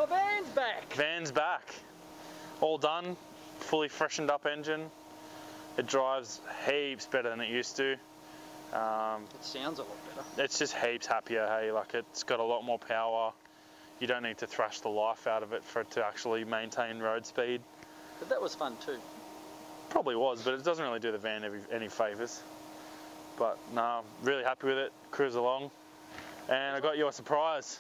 My van's back. Van's back. All done. Fully freshened up engine. It drives heaps better than it used to. It sounds a lot better. It's just heaps happier, hey? Like, it's got a lot more power. You don't need to thrash the life out of it for it to actually maintain road speed. But that was fun too. Probably was, but it doesn't really do the van any favours. But no, really happy with it. Cruise along. And I got you a surprise.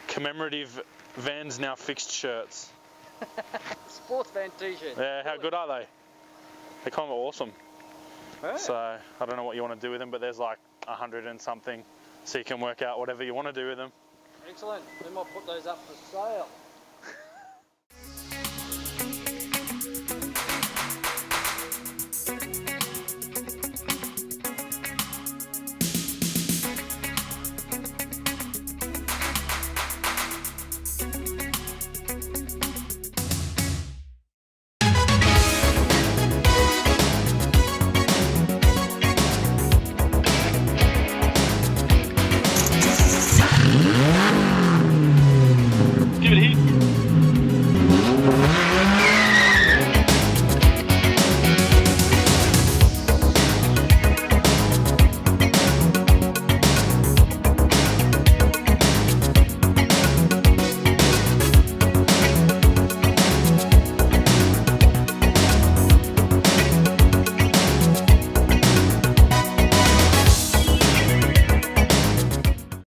Commemorative Vans Now Fixed shirts. Sports van t-shirt. Yeah, how good are they? They're kind of awesome. Right. So I don't know what you want to do with them, but there's like 100 and something, so you can work out whatever you want to do with them. Excellent. We might put those up for sale.